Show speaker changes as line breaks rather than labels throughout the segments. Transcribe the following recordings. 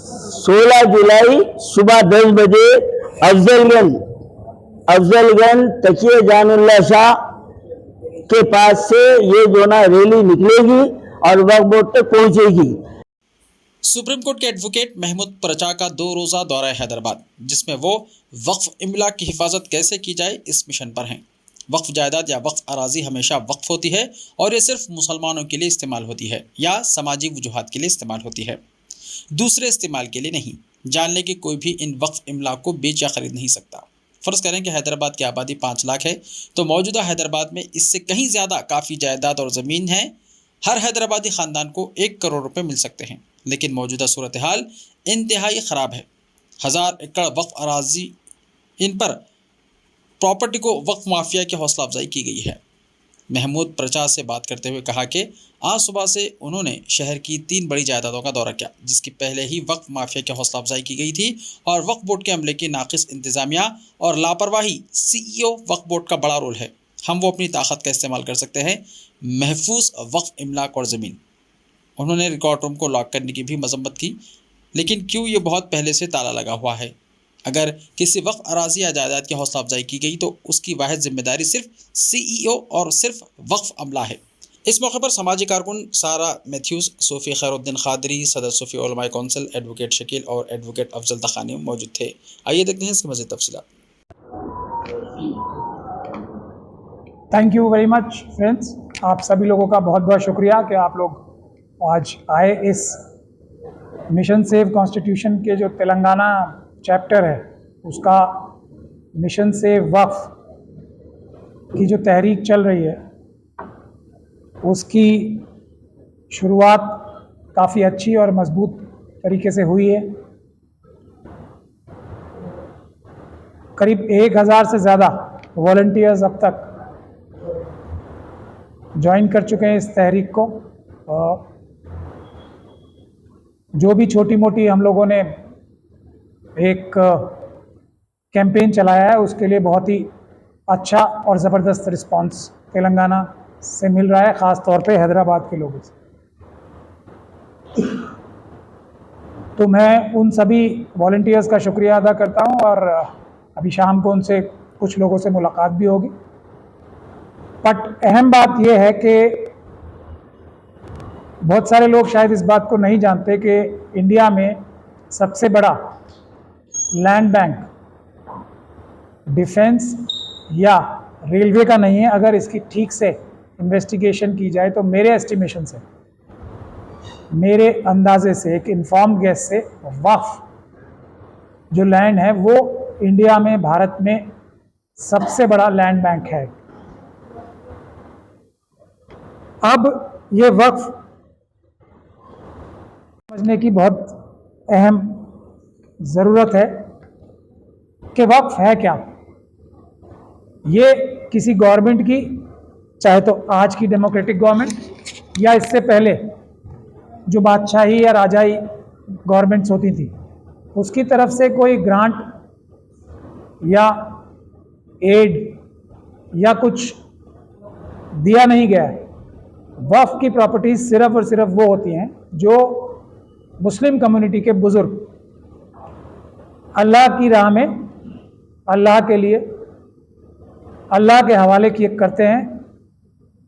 16 जुलाई सुबह 10 बजे अफजलगंज तकिए जानुल्लाह शाह के पास से ये जो ना रैली निकलेगी और वक्फ बोर्ड तक पहुंचेगी।
सुप्रीम कोर्ट के एडवोकेट महमूद परचा का 2 रोज़ा दौरा हैदराबाद, जिसमें वो वक्फ इमला की हिफाजत कैसे की जाए इस मिशन पर हैं। वक्फ जायदाद या वक्फ अराजी हमेशा वक्फ होती है और ये सिर्फ मुसलमानों के लिए इस्तेमाल होती है या सामाजिक वजूहात के लिए इस्तेमाल होती है, दूसरे इस्तेमाल के लिए नहीं। जान लें कि कोई भी इन वक्फ इमला को बेच या खरीद नहीं सकता। फ़र्ज़ करें कि हैदराबाद की आबादी 5 लाख है, तो मौजूदा हैदराबाद में इससे कहीं ज़्यादा काफ़ी जायदाद और ज़मीन है। हर हैदराबादी ख़ानदान को 1 करोड़ रुपये मिल सकते हैं, लेकिन मौजूदा सूरत हाल इंतहाई ख़राब है। 1000 एकड़ वक्फ अराजी, इन पर प्रॉपर्टी को वक्फ माफिया की हौसला अफजाई की गई है। महमूद परचा से बात करते हुए कहा कि आज सुबह से उन्होंने शहर की 3 बड़ी जायदादों का दौरा किया, जिसकी पहले ही वक्फ माफिया की हौसला अफजाई की गई थी और वक्फ बोर्ड के अमले की नाकिस इंतज़ामिया और लापरवाही CEO वक्फ बोर्ड का बड़ा रोल है। हम वो अपनी ताकत का इस्तेमाल कर सकते हैं महफूज वक्फ इमलाक और ज़मीन। उन्होंने रिकॉर्ड रूम को लॉक करने की भी मजम्मत की, लेकिन क्यों ये बहुत पहले से ताला लगा हुआ है। अगर किसी वक्फ अराजी या जायदाद की हौसला अफजाई की गई तो उसकी वाहिद जिम्मेदारी सिर्फ CEO और सिर्फ वक्फ अमला है। इस मौके पर समाजी कारकुन सारा मैथ्यूज़, सूफ़ी खैरुद्दीन ख़ादरी, सदर सूफ़ी उलमाए कौंसिल, एडवोकेट शकील और एडवोकेट अफजल तखानी मौजूद थे। आइए देखते हैं इसकी मज़ीद तफसीलात।
Thank you very much friends. आप सभी लोगों का बहुत बहुत शुक्रिया कि आप लोग आज आए। इस मिशन सेव कॉन्स्टिट्यूशन के जो तेलंगाना चैप्टर है उसका मिशन सेव वक्फ की जो तहरीक चल रही है उसकी शुरुआत काफ़ी अच्छी और मजबूत तरीके से हुई है। करीब 1000 से ज़्यादा वॉलंटियर्स अब तक ज्वाइन कर चुके हैं इस तहरीक को। जो भी छोटी मोटी हम लोगों ने एक कैंपेन चलाया है उसके लिए बहुत ही अच्छा और ज़बरदस्त रिस्पांस तेलंगाना से मिल रहा है, ख़ास तौर पे हैदराबाद के लोगों से। तो मैं उन सभी वॉलंटियर्स का शुक्रिया अदा करता हूं और अभी शाम को उनसे कुछ लोगों से मुलाकात भी होगी। बट अहम बात यह है कि बहुत सारे लोग शायद इस बात को नहीं जानते कि इंडिया में सबसे बड़ा लैंड बैंक डिफेंस या रेलवे का नहीं है। अगर इसकी ठीक से इन्वेस्टिगेशन की जाए तो मेरे एस्टिमेशन से, मेरे अंदाजे से, एक इन्फॉर्म्ड गेस से, वक्फ जो लैंड है वो इंडिया में, भारत में सबसे बड़ा लैंड बैंक है। अब ये वक्फ समझने की बहुत अहम ज़रूरत है कि वक्फ है क्या। ये किसी गवर्नमेंट की, चाहे तो आज की डेमोक्रेटिक गवर्नमेंट या इससे पहले जो बादशाही या राजाई गवर्नमेंट्स होती थी, उसकी तरफ से कोई ग्रांट या एड या कुछ दिया नहीं गया है। वक्फ की प्रॉपर्टीज सिर्फ और सिर्फ वो होती हैं जो मुस्लिम कम्युनिटी के बुजुर्ग अल्लाह की राह में, अल्लाह के लिए, अल्लाह के हवाले किए करते हैं।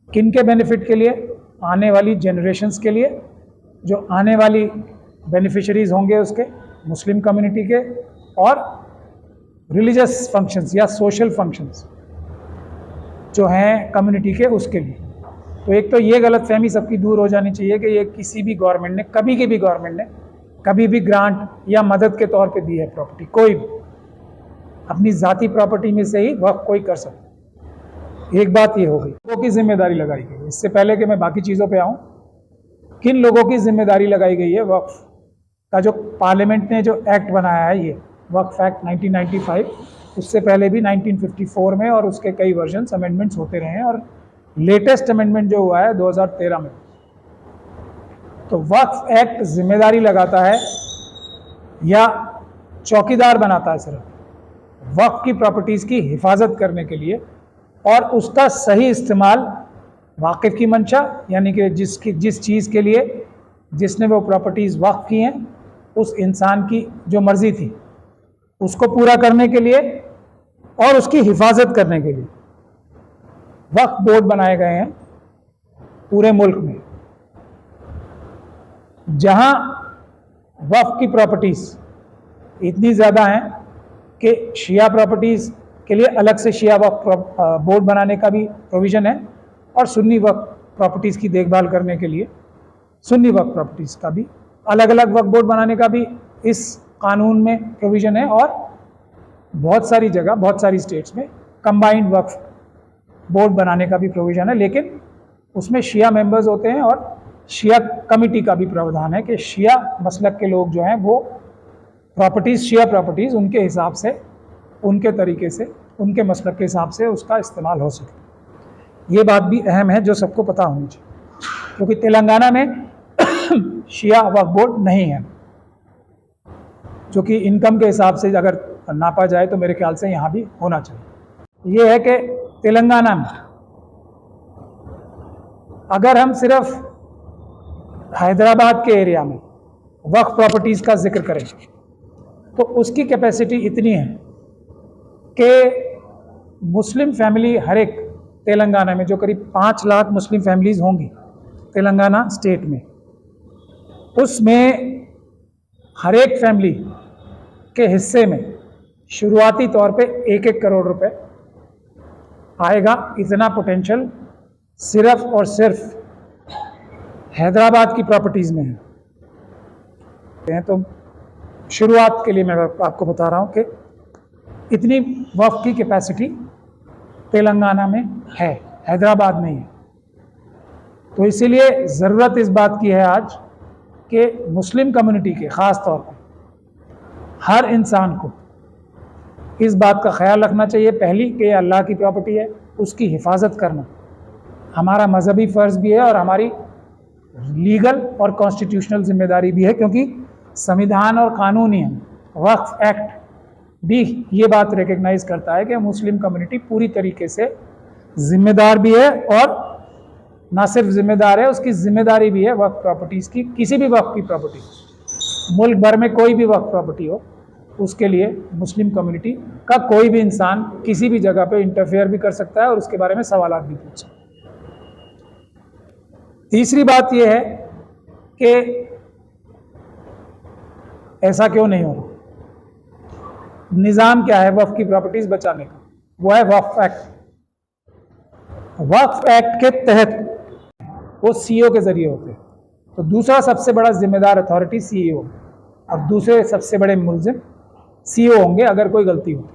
किन के बेनिफिट के लिए? आने वाली जनरेशन्स के लिए, जो आने वाली बेनिफिशरीज होंगे उसके, मुस्लिम कम्युनिटी के, और रिलीजियस फंक्शंस या सोशल फंक्शंस जो हैं कम्युनिटी के, उसके लिए। तो एक तो ये गलत फहमी सबकी दूर हो जानी चाहिए कि ये किसी भी गवर्नमेंट ने, कभी की भी गवर्नमेंट ने कभी भी ग्रांट या मदद के तौर पे दी है प्रॉपर्टी। कोई भी अपनी ज़ाती प्रॉपर्टी में से ही वक्फ कोई कर सकता है। एक बात ये हो गई, लोगों की जिम्मेदारी लगाई गई। इससे पहले कि मैं बाकी चीज़ों पे आऊँ, किन लोगों की जिम्मेदारी लगाई गई है? वक्फ का जो पार्लियामेंट ने जो एक्ट बनाया है, ये वक्फ एक्ट 1995, उससे पहले भी 1954 में और उसके कई वर्जन्स, अमेंडमेंट्स होते रहे हैं, और लेटेस्ट अमेंडमेंट जो हुआ है 2013 में। तो वक्फ एक्ट जिम्मेदारी लगाता है या चौकीदार बनाता है सिर्फ वक्फ की प्रॉपर्टीज़ की हिफाजत करने के लिए, और उसका सही इस्तेमाल वाकिफ़ की मंशा, यानी कि जिस चीज़ के लिए जिसने वो प्रॉपर्टीज़ वक्फ की हैं उस इंसान की जो मर्जी थी उसको पूरा करने के लिए और उसकी हिफाजत करने के लिए वक्फ बोर्ड बनाए गए हैं पूरे मुल्क में। जहां वक्फ की प्रॉपर्टीज़ इतनी ज़्यादा हैं कि शिया प्रॉपर्टीज़ के लिए अलग से शिया वक्फ बोर्ड बनाने का भी प्रोविज़न है और सुन्नी वक्फ प्रॉपर्टीज़ की देखभाल करने के लिए सुन्नी वक्फ प्रॉपर्टीज़ का भी अलग अलग वक्फ बोर्ड बनाने का भी इस कानून में प्रोविज़न है। और बहुत सारी जगह, बहुत सारी स्टेट्स में कंबाइंड वक्फ बोर्ड बनाने का भी प्रोविज़न है, लेकिन उसमें शिया मेंबर्स होते हैं और शिया कमिटी का भी प्रावधान है कि शिया मसलक के लोग जो हैं वो प्रॉपर्टीज़, शिया प्रॉपर्टीज़ उनके हिसाब से, उनके तरीके से, उनके मसलक के हिसाब से उसका इस्तेमाल हो सके। ये बात भी अहम है जो सबको पता होनी चाहिए, क्योंकि तेलंगाना में शिया वक्फ बोर्ड नहीं है, जो कि इनकम के हिसाब से अगर नापा जाए तो मेरे ख्याल से यहाँ भी होना चाहिए। ये है कि तेलंगाना में अगर हम सिर्फ हैदराबाद के एरिया में वक्फ प्रॉपर्टीज़ का जिक्र करें तो उसकी कैपेसिटी इतनी है कि मुस्लिम फैमिली हर एक तेलंगाना में, जो करीब 5 लाख मुस्लिम फैमिलीज़ होंगी तेलंगाना स्टेट में, उसमें हर एक फैमिली के हिस्से में शुरुआती तौर पे 1-1 करोड़ रुपए आएगा। इतना पोटेंशियल सिर्फ और सिर्फ हैदराबाद की प्रॉपर्टीज़ में है। तो शुरुआत के लिए मैं आपको बता रहा हूँ कि इतनी वक्फ की कैपेसिटी तेलंगाना में है, हैदराबाद में है। तो इसीलिए ज़रूरत इस बात की है आज कि मुस्लिम कम्युनिटी के ख़ास तौर पर हर इंसान को इस बात का ख्याल रखना चाहिए, पहली कि अल्लाह की प्रॉपर्टी है, उसकी हिफाजत करना हमारा मजहबी फ़र्ज़ भी है और हमारी लीगल और कॉन्स्टिट्यूशनल जिम्मेदारी भी है, क्योंकि संविधान और कानूनी वक्फ एक्ट भी ये बात रिकग्नाइज़ करता है कि मुस्लिम कम्युनिटी पूरी तरीके से ज़िम्मेदार भी है और ना सिर्फ ज़िम्मेदार है, उसकी ज़िम्मेदारी भी है वक्फ प्रॉपर्टीज़ की। किसी भी वक्फ की प्रॉपर्टी, मुल्क भर में कोई भी वक्फ प्रॉपर्टी हो, उसके लिए मुस्लिम कम्युनिटी का कोई भी इंसान किसी भी जगह पे इंटरफेयर भी कर सकता है और उसके बारे में सवालात भी पूछ सकता है। तीसरी बात यह है कि ऐसा क्यों नहीं हो रहा, निज़ाम क्या है वक्फ की प्रॉपर्टीज़ बचाने का, वो है वक्फ एक्ट। वक्फ एक्ट के तहत वो सीईओ के ज़रिए होते हैं। तो दूसरा सबसे बड़ा जिम्मेदार अथॉरिटी सीईओ और दूसरे सबसे बड़े मुल्ज़िम सीईओ होंगे अगर कोई गलती होती।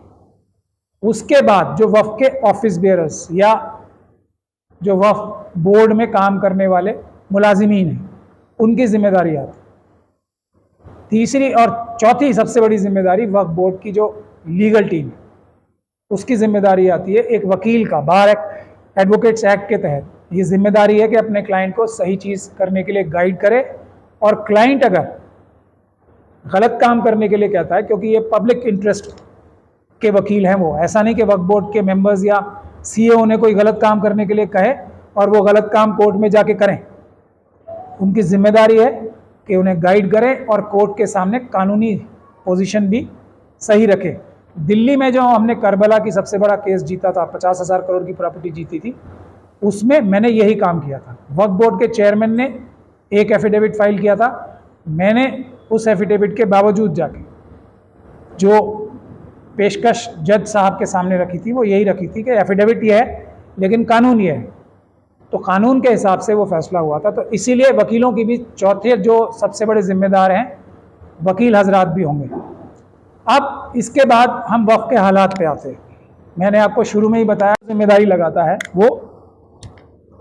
उसके बाद जो वक्फ के ऑफिस बेयरर्स या जो वक्फ बोर्ड में काम करने वाले मुलाजिमीन हैं, उनकी जिम्मेदारी आती है। तीसरी और चौथी सबसे बड़ी जिम्मेदारी वक्फ बोर्ड की जो लीगल टीम है, उसकी जिम्मेदारी आती है एक वकील का। बार एडवोकेट्स एक्ट के तहत ये जिम्मेदारी है कि अपने क्लाइंट को सही चीज़ करने के लिए गाइड करे, और क्लाइंट अगर गलत काम करने के लिए कहता है, क्योंकि ये पब्लिक इंटरेस्ट के वकील हैं वो, ऐसा नहीं कि वक्फ बोर्ड के मेंबर्स या सीईओ ने कोई गलत काम करने के लिए कहे और वो गलत काम कोर्ट में जाके करें। उनकी जिम्मेदारी है कि उन्हें गाइड करें और कोर्ट के सामने कानूनी पोजीशन भी सही रखें। दिल्ली में जो हमने करबला की सबसे बड़ा केस जीता था, 50,000 करोड़ की प्रॉपर्टी जीती थी, उसमें मैंने यही काम किया था। वक्फ बोर्ड के चेयरमैन ने एक एफिडेविट फाइल किया था, मैंने उस एफिडेविट के बावजूद जाके जो पेशकश जज साहब के सामने रखी थी वो यही रखी थी कि एफिडेविट ये है लेकिन कानून ये है, तो कानून के हिसाब से वो फैसला हुआ था। तो इसीलिए वकीलों की भी चौथे जो सबसे बड़े जिम्मेदार हैं वकील हजरात भी होंगे। अब इसके बाद हम वक्फ के हालात पे आते हैं। मैंने आपको शुरू में ही बताया जिम्मेदारी लगाता है वो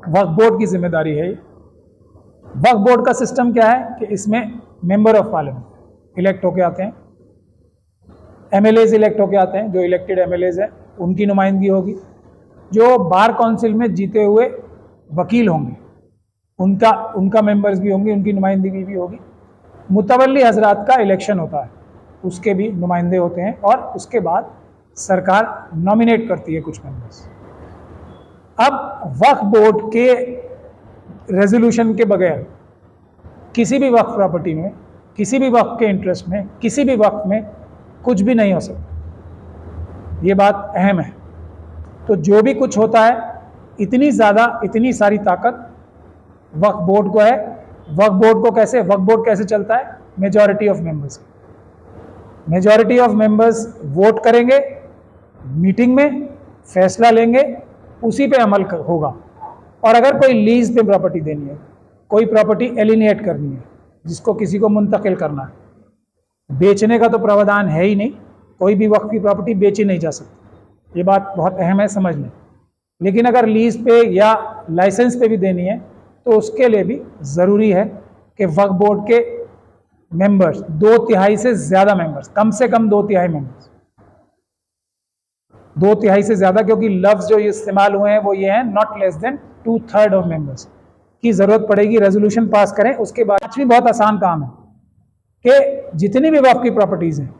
वक्फ बोर्ड की जिम्मेदारी है। वक्फ बोर्ड का सिस्टम क्या है कि इसमें मेंबर ऑफ पार्लियामेंट इलेक्ट होके आते हैं, एमएलएज इलेक्ट होके आते हैं, जो इलेक्टेड एमएलएज हैं उनकी नुमाइंदगी होगी, जो बार काउंसिल में जीते हुए वकील होंगे उनका मेंबर्स भी होंगे, उनकी नुमाइंदगी भी होगी। मुतवल्ली हजरात का इलेक्शन होता है, उसके भी नुमाइंदे होते हैं, और उसके बाद सरकार नॉमिनेट करती है कुछ मेंबर्स। अब वक्फ बोर्ड के रेजोल्यूशन के बगैर किसी भी वक्फ प्रॉपर्टी में किसी भी वक्त के इंटरेस्ट में किसी भी वक्त में कुछ भी नहीं हो सकता। ये बात अहम है। तो जो भी कुछ होता है, इतनी सारी ताकत वक्फ बोर्ड को है। वक्फ बोर्ड को कैसे, वक्फ बोर्ड कैसे चलता है? Majority of members. Majority of members vote करेंगे, मीटिंग में फैसला लेंगे, उसी पे अमल होगा। और अगर कोई लीज पे प्रॉपर्टी देनी है, कोई प्रॉपर्टी एलिनेट करनी है, जिसको किसी को मुंतकिल करना है, बेचने का तो प्रावधान है ही नहीं, कोई भी वक्फ की प्रॉपर्टी बेची नहीं जा सकती। ये बात बहुत अहम है, समझ लें। लेकिन अगर लीज पे या लाइसेंस पे भी देनी है तो उसके लिए भी ज़रूरी है कि वक्फ बोर्ड के मेंबर्स, 2/3 से ज़्यादा मेंबर्स, कम से कम 2/3 मेंबर्स, 2/3 से ज़्यादा, क्योंकि लफ्ज़ जो इस्तेमाल हुए हैं वो ये हैं, not less than 2/3 of members की ज़रूरत पड़ेगी। रेजोल्यूशन पास करें। उसके बाद भी बहुत आसान काम है कि जितनी भी वक्फ की प्रॉपर्टीज़ हैं,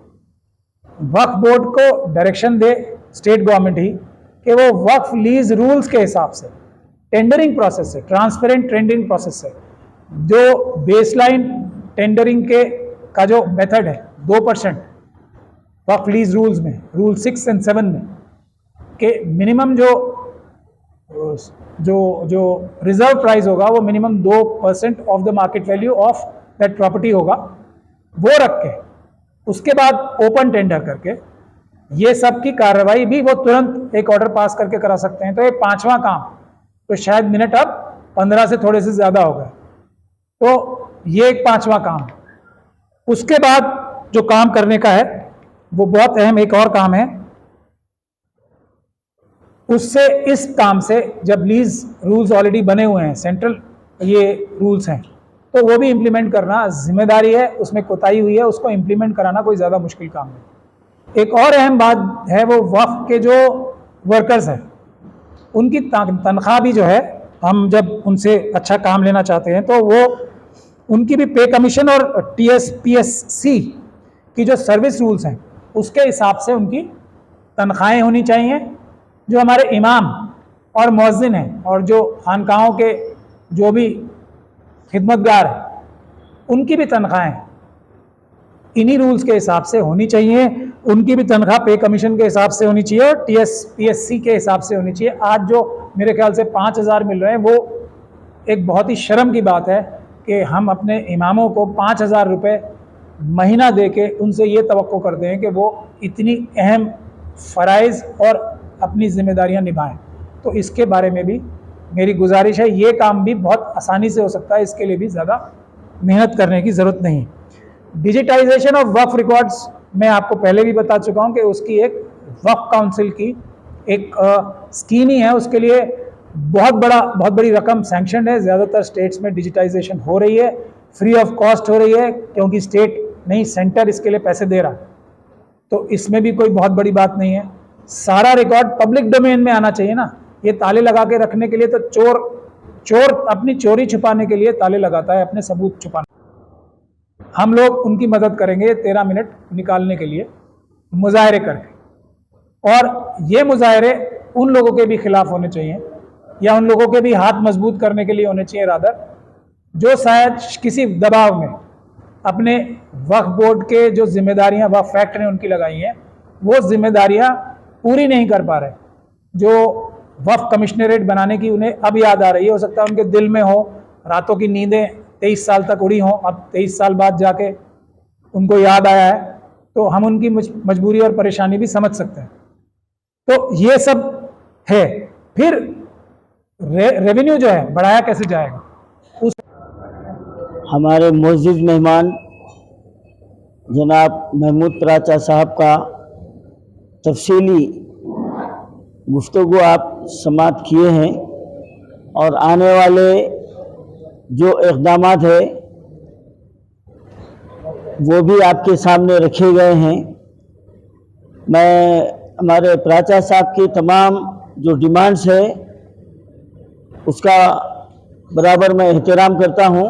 वक्फ बोर्ड को डायरेक्शन दे स्टेट गवर्नमेंट ही कि वो वक्फ लीज रूल्स के हिसाब से टेंडरिंग प्रोसेस है, ट्रांसपेरेंट टेंडरिंग प्रोसेस है, जो बेसलाइन टेंडरिंग के का जो मेथड है 2% वक्फ लीज रूल्स में, रूल 6 और 7 में, कि मिनिमम जो रिजर्व प्राइस होगा वो minimum 2% of the market value of that property होगा, वो रख के उसके बाद ओपन टेंडर करके ये सब की कार्रवाई भी वो तुरंत एक ऑर्डर पास करके करा सकते हैं। तो ये 5वां काम, तो शायद मिनट अब 15 से थोड़े से ज़्यादा हो गए, तो ये एक 5वां काम। उसके बाद जो काम करने का है वो बहुत अहम एक और काम है। उससे इस काम से, जब लीज रूल्स ऑलरेडी बने हुए हैं, सेंट्रल ये रूल्स हैं, तो वो भी इम्प्लीमेंट करना जिम्मेदारी है। उसमें कोताही हुई है, उसको इम्प्लीमेंट कराना कोई ज़्यादा मुश्किल काम नहीं। एक और अहम बात है, वो वक्फ के जो वर्कर्स हैं उनकी तनख्वाह भी जो है, हम जब उनसे अच्छा काम लेना चाहते हैं तो वो उनकी भी पे कमीशन और TSPSC की जो सर्विस रूल्स हैं उसके हिसाब से उनकी तनख्वाहें होनी चाहिए। जो हमारे इमाम और मुअज्जिन हैं और जो खानकाहों के जो भी खिदमतगार हैं, उनकी भी तनख्वाहें इन्हीं रूल्स के हिसाब से होनी चाहिए। उनकी भी तनख्वाह पे कमीशन के हिसाब से होनी चाहिए और TSPSC के हिसाब से होनी चाहिए। आज जो मेरे ख्याल से 5,000 मिल रहे हैं, वो एक बहुत ही शर्म की बात है कि हम अपने इमामों को 5,000 रुपये महीना दे के उनसे ये तवक्को करते हैं कि वो इतनी अहम फ़राइज़ और अपनी ज़िम्मेदारियां निभाएं। तो इसके बारे में भी मेरी गुजारिश है। ये काम भी बहुत आसानी से हो सकता है, इसके लिए भी ज़्यादा मेहनत करने की ज़रूरत नहीं। डिजिटाइजेशन ऑफ वक्फ रिकॉर्ड्स, मैं आपको पहले भी बता चुका हूँ कि उसकी एक वक्फ काउंसिल की एक स्कीम ही है। उसके लिए बहुत बड़ी रकम सैंक्शन है। ज़्यादातर स्टेट्स में डिजिटाइजेशन हो रही है, फ्री ऑफ कॉस्ट हो रही है, क्योंकि स्टेट नहीं, सेंटर इसके लिए पैसे दे रहा है। तो इसमें भी कोई बहुत बड़ी बात नहीं है। सारा रिकॉर्ड पब्लिक डोमेन में आना चाहिए ना। ये ताले लगा के रखने के लिए तो चोर अपनी चोरी छुपाने के लिए ताले लगाता है, अपने सबूत छुपाने। हम लोग उनकी मदद करेंगे 13 मिनट निकालने के लिए मुजाहरे करके। और ये मुजाहरे उन लोगों के भी खिलाफ होने चाहिए, या उन लोगों के भी हाथ मजबूत करने के लिए होने चाहिए रादर, जो शायद किसी दबाव में अपने वक्फ बोर्ड के जो जिम्मेदारियां वक्फ एक्ट ने उनकी लगाई हैं, वो जिम्मेदारियां पूरी नहीं कर पा रहे। जो वक्फ कमिश्नरेट बनाने की उन्हें अब याद आ रही है, हो सकता है उनके दिल में हो, रातों की नींदें 23 साल तक उड़ी हों, अब 23 साल बाद जाके उनको याद आया है, तो हम उनकी मजबूरी और परेशानी भी समझ सकते हैं। तो ये सब है। फिर रेवेन्यू जो है बढ़ाया कैसे जाएगा, उस
हमारे मुअज़्ज़िज़ मेहमान जनाब महमूद पराचा साहब का तफसीली गुफ्तगू आप समात किए हैं, और आने वाले जो इक़दामात है वो भी आपके सामने रखे गए हैं। मैं हमारे पराचा साहब की तमाम जो डिमांड्स है उसका बराबर मैं एहतराम करता हूँ,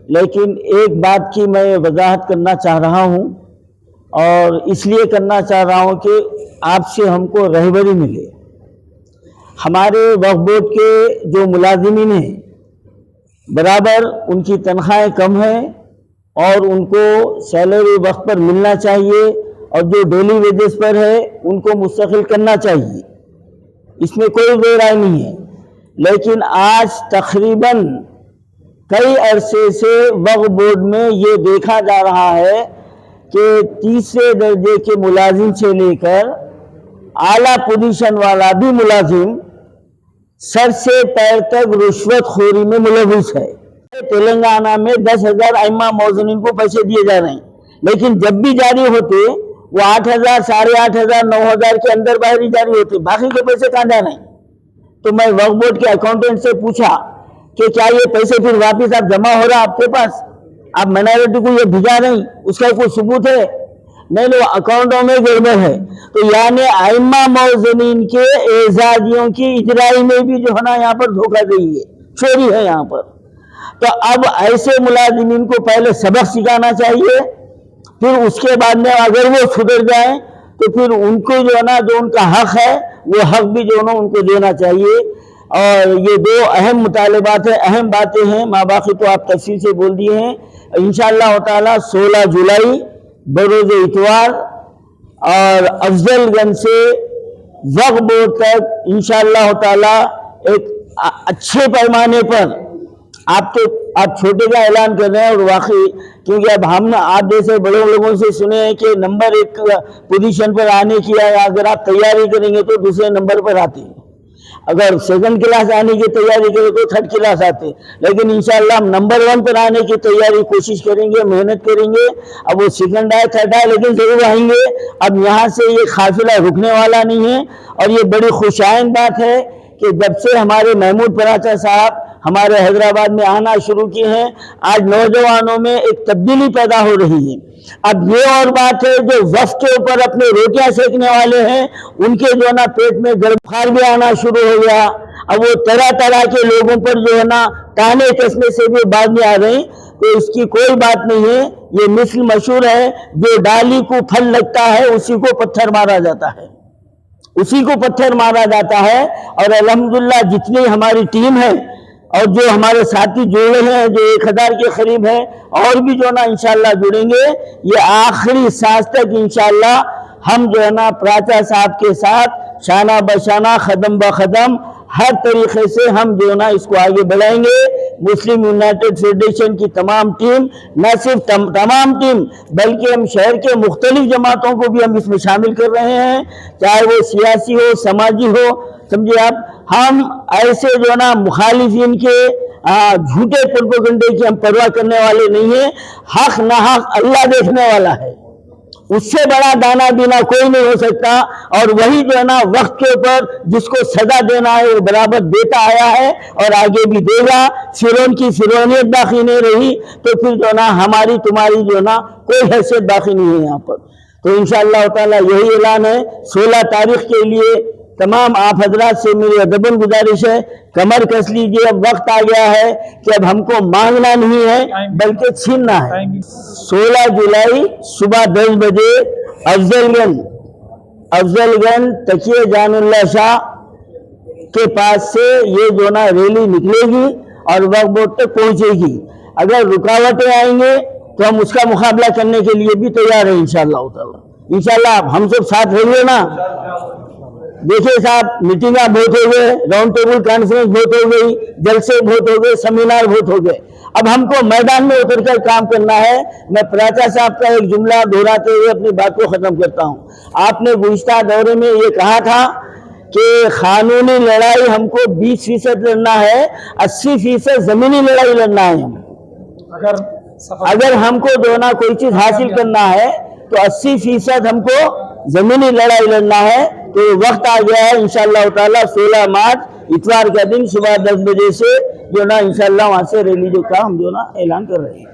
लेकिन एक बात की मैं वजाहत करना चाह रहा हूँ, और इसलिए करना चाह रहा हूँ कि आपसे हमको रहबरी मिले। हमारे वक्फ बोर्ड के जो मुलाजिमीन हैं, बराबर उनकी तनख्वाहें कम हैं, और उनको सैलरी वक्त पर मिलना चाहिए और जो डेली वेजेस पर है उनको मुस्तकिल करना चाहिए, इसमें कोई दो राय नहीं है। लेकिन आज तकरीबन कई अरसे से वक्फ बोर्ड में ये देखा जा रहा है कि तीसरे दर्जे के मुलाजिम से लेकर आला पोजीशन वाला भी मुलाजिम सर से पैर तक रिश्वतखोरी में मुलविस है। तेलंगाना में 10,000 आइम्मा मौज़नीन को पैसे दिए जा रहे हैं, लेकिन जब भी जारी होते वो 8,000, 8,500, 9,000 के अंदर बाहर ही जारी होते, बाकी के पैसे कहाँ जा रहे हैं। तो मैं वक्फ बोर्ड के अकाउंटेंट से पूछा कि क्या ये पैसे फिर वापस आप जमा हो रहा आपके पास, आप माइनॉरिटी को ये भिजा रही, उसका कोई सबूत है? नहीं, लो अकाउंटों में गड़बड़ है। तो यानी आइम्मा मौज़नीन के एजाजियों की इजराई में भी जो है ना यहाँ पर धोखाधड़ी है, चोरी है यहाँ पर। तो अब ऐसे मुलाजिमीन को पहले सबक सिखाना चाहिए, फिर उसके बाद में अगर वो सुधर जाए तो फिर उनको जो है ना जो उनका हक है वो हक भी जो है ना उनको देना चाहिए। और ये दो अहम मुतालबात है, अहम बातें हैं, माँ बाकी तो आप तफसील से बोल दिए हैं। इंशाअल्लाह ताला 16 जुलाई बरोज़ इतवार और अफजलगंज से वक्फ बोर्ड तक इंशाअल्लाह ताला एक अच्छे पैमाने पर आप छोटे का ऐलान कर रहे हैं। और वाकई क्योंकि अब हम आप जैसे बड़े लोगों से सुने हैं कि नंबर 1 पोजीशन पर आने की अगर आप तैयारी करेंगे तो दूसरे नंबर पर आते हैं, अगर सेकंड क्लास आने की तैयारी करें तो थर्ड क्लास आते, लेकिन इंशाल्लाह हम नंबर 1 पर आने की तैयारी कोशिश करेंगे, मेहनत करेंगे। अब वो सेकंड आए थर्ड आए लेकिन जरूर आएंगे। अब यहाँ से ये काफिला रुकने वाला नहीं है। और ये बड़ी खुशाइन बात है कि जब से हमारे महमूद पराचा साहब हमारे हैदराबाद में आना शुरू किए हैं, आज नौजवानों में एक तब्दीली पैदा हो रही है। अब ये और बात है जो वक्फ के ऊपर अपने रोटियां सेकने वाले हैं, उनके जो है ना पेट में बुखार भी आना शुरू हो गया। अब वो तरह तरह के लोगों पर जो है ना ताने कसने से भी बाद में आ रहे हैं। तो इसकी कोई बात नहीं है। ये मिसल मशहूर है, जो डाली को फल लगता है उसी को पत्थर मारा जाता है, उसी को पत्थर मारा जाता है। और अल्हम्दुलिल्लाह जितनी हमारी टीम है और जो हमारे साथी जुड़े हैं जो 1,000 के करीब है, और भी जो ना इंशाल्लाह जुड़ेंगे, ये आखिरी सांस तक इंशाल्लाह हम जो है ना प्राचा साहब के साथ शाना बशाना कदम ब कदम हर तरीके से हम जो ना इसको आगे बढ़ाएंगे। मुस्लिम यूनाइटेड फेडरेशन की तमाम टीम, न सिर्फ तमाम टीम बल्कि हम शहर के मुख्तलिफ जमातों को भी हम इसमें शामिल कर रहे हैं, चाहे वो सियासी हो समाजी हो, समझिए आप। हम ऐसे जो ना मुखालिफिन के झूठे प्रोपेगेंडे की हम परवाह करने वाले नहीं है। हक ना हक अल्लाह देखने वाला है, उससे बड़ा दाना बीना कोई नहीं हो सकता। और वही जो है ना वक्त के ऊपर जिसको सजा देना है वो बराबर देता आया है और आगे भी देगा। फिरौन की फिरौनियत बाकी नहीं रही तो फिर जो ना हमारी तुम्हारी जो ना कोई हैसियत बाकी नहीं है यहाँ पर। तो इंशाअल्लाह ताला यही ऐलान है। 16 तारीख के लिए तमाम आप हजरात से मेरी अदबन गुजारिश है, कमर कस लीजिए। अब वक्त आ गया है कि अब हमको मांगना नहीं है बल्कि छीनना है। 16 जुलाई सुबह 10 बजे अफजलगंज तकिए जानुल्लाह शाह के पास से ये जो ना रैली निकलेगी और वक्फ बोर्ड तक पहुंचेगी। अगर रुकावटें आएंगे तो हम उसका मुकाबला करने के लिए भी तैयार हैं इंशाअल्लाह ताला। इंशाअल्लाह हम सब साथ रहिए ना। देखिए साहब, मीटिंगा बहुत हो गए, राउंड टेबल कॉन्फ्रेंस बहुत हो गई, जलसे बहुत हो गए, सेमिनार बहुत हो गए। अब हमको मैदान में उतरकर काम करना है। मैं प्राचा साहब का एक जुमला दोहराते हुए अपनी बात को खत्म करता हूँ। आपने गुज़िश्ता दौरे में ये कहा था कि कानूनी लड़ाई हमको 20% लड़ना है, 80% जमीनी लड़ाई लड़ना है। अगर हमको जो ना कोई चीज हासिल करना है तो 80% हमको जमीनी लड़ाई लड़ना है। तो वक्त आ गया है इंशाअल्लाह ताला 16 मार्च इतवार का दिन सुबह 10 बजे से जो ना इंशाअल्लाह वहां से रैली जो का हम जो ना ऐलान कर रहे हैं।